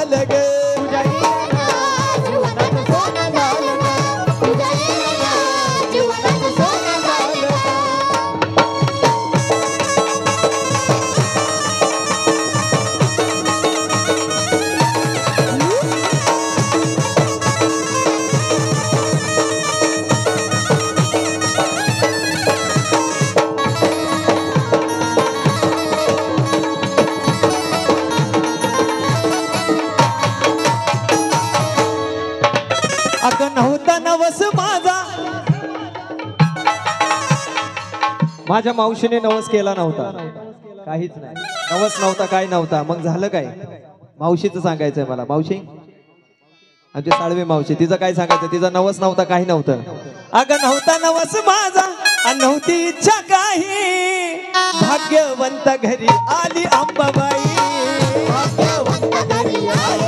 झालं ग तुझ्या येण्यानं जीवनाचं सोनं झालं ग तुझ्या येण्यानं जीवनाचं सोनं झालं ग अगं नव्हता नवस माझ्या मावशीने नवस केला नव्हता काहीच नाही नवस नव्हता काय नव्हता मग झालं काय मावशीचं सांगायचंय मला मावशी आमची साळवे मावशी तिचं काय सांगायचं तिचा नवस नव्हता काही नव्हतं अगं नव्हता नवस माझा आणि नव्हती इच्छा काही भाग्यवंत घरी आली अंबाबाई भाग्यवंत घरी आली